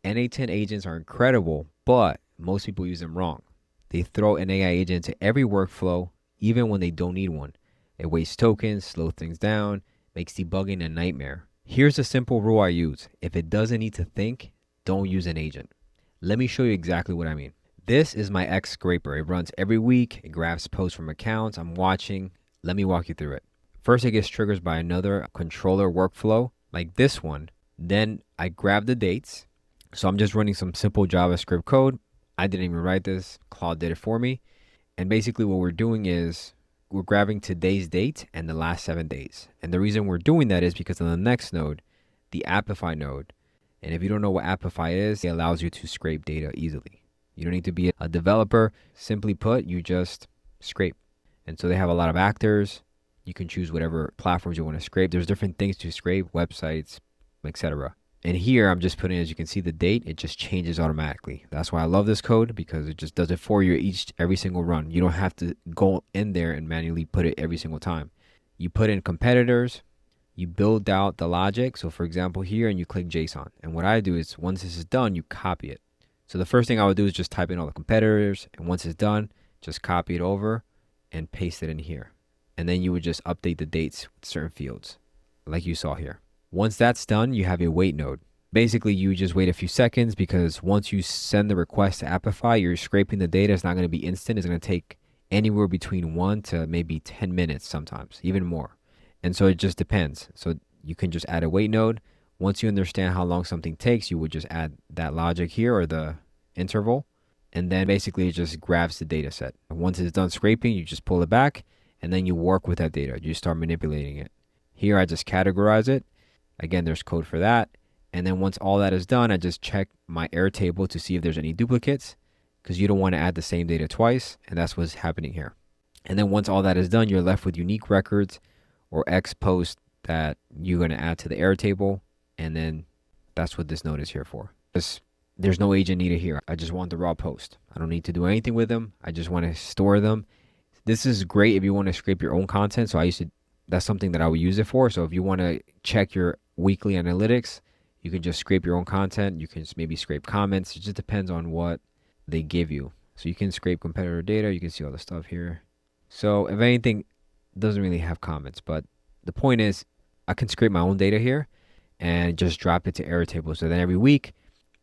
n8n agents are incredible, but most people use them wrong. They throw an AI agent into every workflow, even when they don't need one. It wastes tokens, slows things down, makes debugging a nightmare. Here's a simple rule I use. If it doesn't need to think, don't use an agent. Let me show you exactly what I mean. This is my X scraper. It runs every week. It grabs posts from accounts I'm watching. Let me walk you through it. First, it gets triggered by another controller workflow like this one. Then I grab the dates. So I'm just running some simple JavaScript code. I didn't even write this. Claude did it for me. And basically what we're doing is we're grabbing today's date and the last 7 days. And the reason we're doing that is because on the next node, the Appify node, and if you don't know what Appify is, it allows you to scrape data easily. You don't need to be a developer. Simply put, you just scrape. And so they have a lot of actors. You can choose whatever platforms you want to scrape. There's different things to scrape, websites, etc. And here I'm just putting, as you can see, the date. It just changes automatically. That's why I love this code, because it just does it for you every single run. You don't have to go in there and manually put it every single time. You put in competitors, you build out the logic. So for example here, and you click JSON. And what I do is once this is done, you copy it. So the first thing I would do is just type in all the competitors. And once it's done, just copy it over and paste it in here. And then you would just update the dates with certain fields like you saw here. Once that's done, you have a wait node. Basically, you just wait a few seconds, because once you send the request to Appify, you're scraping the data. It's not going to be instant. It's going to take anywhere between 1 to maybe 10 minutes sometimes, even more. And so it just depends. So you can just add a wait node. Once you understand how long something takes, you would just add that logic here, or the interval. And then basically it just grabs the data set. And once it's done scraping, you just pull it back, and then you work with that data. You start manipulating it. Here I just categorize it. Again, there's code for that. And then once all that is done, I just check my error table to see if there's any duplicates, because you don't want to add the same data twice. And that's what's happening here. And then once all that is done, you're left with unique records or X posts that you're going to add to the error table. And then that's what this node is here for. There's no agent needed here. I just want the raw post. I don't need to do anything with them. I just want to store them. This is great if you want to scrape your own content. So that's something that I would use it for. So if you want to check your weekly analytics, you can just scrape your own content. You can just maybe scrape comments. It just depends on what they give you. So you can scrape competitor data. You can see all the stuff here. So if anything, it doesn't really have comments, but the point is I can scrape my own data here and just drop it to error table. So then every week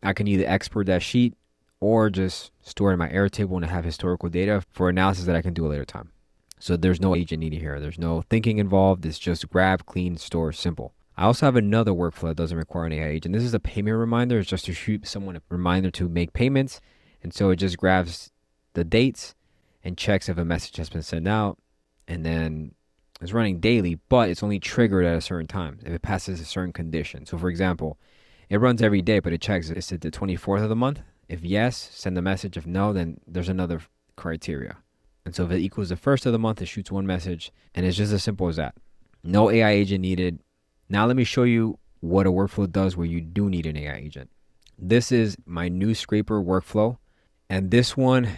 I can either export that sheet or just store it in my error table and have historical data for analysis that I can do a later time. So there's no agent needed here. There's no thinking involved. It's just grab, clean, store, simple. I also have another workflow that doesn't require an AI agent. This is a payment reminder. It's just to shoot someone a reminder to make payments. And so it just grabs the dates and checks if a message has been sent out. And then it's running daily, but it's only triggered at a certain time if it passes a certain condition. So for example, it runs every day, but it checks, is it the 24th of the month? If yes, send the message. If no, then there's another criteria. And so if it equals the 1st of the month, it shoots one message. And it's just as simple as that. No AI agent needed. Now let me show you what a workflow does where you do need an AI agent. This is my new scraper workflow. And this one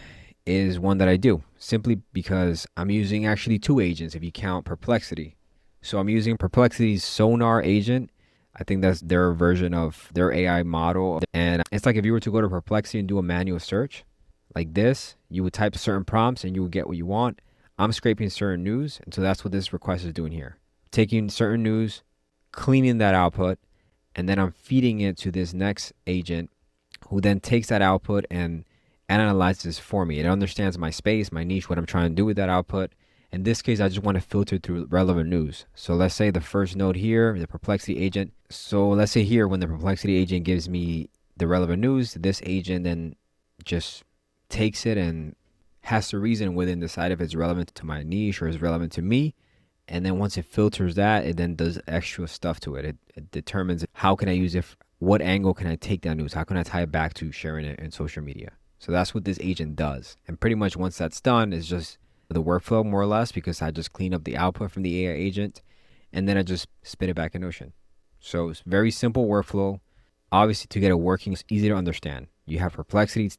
is one that I do simply because I'm using actually 2 agents if you count Perplexity. So I'm using Perplexity's Sonar agent. I think that's their version of their AI model. And it's like if you were to go to Perplexity and do a manual search like this, you would type certain prompts and you would get what you want. I'm scraping certain news. And so that's what this request is doing here. Taking certain news, cleaning that output, and then I'm feeding it to this next agent who then takes that output and analyzes for me. It understands my space, my niche, what I'm trying to do with that output. In this case, I just want to filter through relevant news. So let's say the first node here, the Perplexity agent. So let's say here, when the Perplexity agent gives me the relevant news, this agent then just takes it and has to reason within, decide if it's relevant to my niche or is relevant to me. And then once it filters that, it then does extra stuff to it. It determines how can I use it, what angle can I take that news, how can I tie it back to sharing it in social media. So that's what this agent does. And pretty much once that's done, it's just the workflow more or less, because I just clean up the output from the AI agent and then I just spit it back in Notion. So it's very simple workflow. Obviously, to get it working, it's easy to understand. You have Perplexity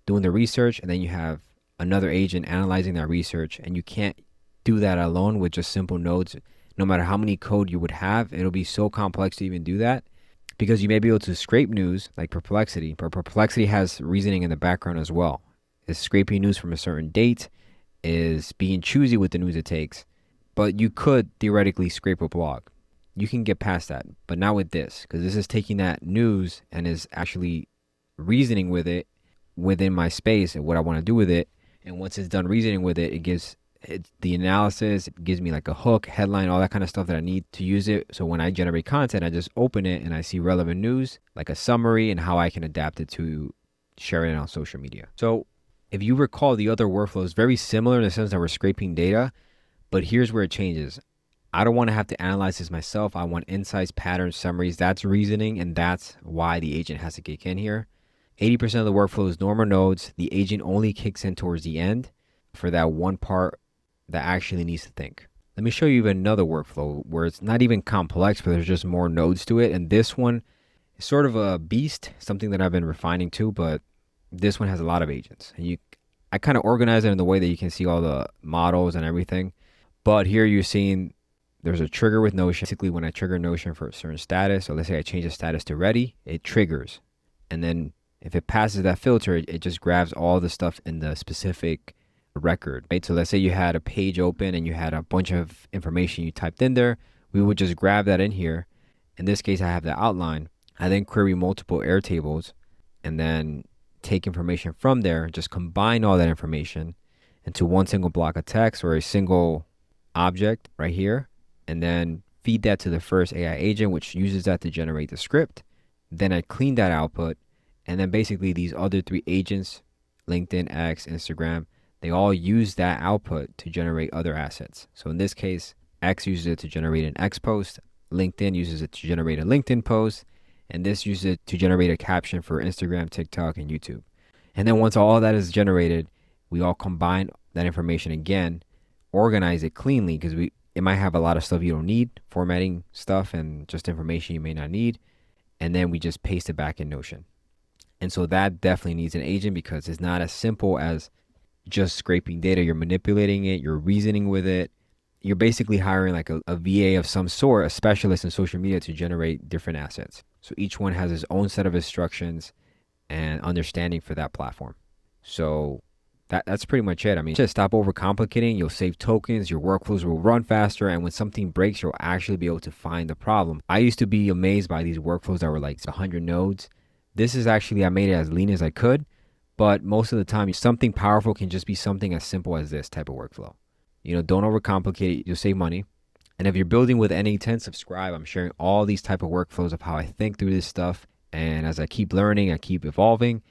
doing the research, and then you have another agent analyzing that research, and you can't do that alone with just simple nodes. No matter how many code you would have, it'll be so complex to even do that. because you may be able to scrape news like Perplexity, but Perplexity has reasoning in the background as well. It's scraping news from a certain date, is being choosy with the news it takes, but you could theoretically scrape a blog. You can get past that, but not with this, because this is taking that news and is actually reasoning with it within my space and what I want to do with it. And once it's done reasoning with it, it gives the analysis, it gives me like a hook, headline, all that kind of stuff that I need to use it. So when I generate content, I just open it and I see relevant news, like a summary and how I can adapt it to sharing it on social media. So if you recall, the other workflow is very similar in the sense that we're scraping data, but here's where it changes. I don't want to have to analyze this myself. I want insights, patterns, summaries. That's reasoning, and that's why the agent has to kick in here. 80% of the workflow is normal nodes. The agent only kicks in towards the end for that one part that actually needs to think. Let me show you another workflow where it's not even complex, but there's just more nodes to it. And this one is sort of a beast, something that I've been refining too, but this one has a lot of agents. And I kind of organize it in the way that you can see all the models and everything. But here you're seeing there's a trigger with Notion. Basically, when I trigger Notion for a certain status, so let's say I change the status to ready, it triggers. And then if it passes that filter, it just grabs all the stuff in the specific record, right? So let's say you had a page open and you had a bunch of information you typed in there. We would just grab that in here. In this case, I have the outline. I then query multiple Airtables and then take information from there, just combine all that information into one single block of text or a single object right here, and then feed that to the first AI agent, which uses that to generate the script. Then I clean that output, and then basically these other three agents, LinkedIn, X, Instagram, they all use that output to generate other assets. So in this case, X uses it to generate an X post, LinkedIn uses it to generate a LinkedIn post, and this uses it to generate a caption for Instagram, TikTok, and YouTube. And then once all that is generated, we all combine that information again, organize it cleanly, because it might have a lot of stuff you don't need, formatting stuff and just information you may not need, and then we just paste it back in Notion. And so that definitely needs an agent because it's not as simple as just scraping data. You're manipulating it, you're reasoning with it. You're basically hiring like a VA of some sort, a specialist in social media to generate different assets. So each one has its own set of instructions and understanding for that platform. So that's pretty much it. I mean, just stop overcomplicating. You'll save tokens, your workflows will run faster, and when something breaks, you'll actually be able to find the problem. I used to be amazed by these workflows that were like 100 nodes. This is actually, I made it as lean as I could, but most of the time, something powerful can just be something as simple as this type of workflow. You know, don't overcomplicate it. You'll save money. And if you're building with n8n, subscribe. I'm sharing all these type of workflows of how I think through this stuff. And as I keep learning, I keep evolving.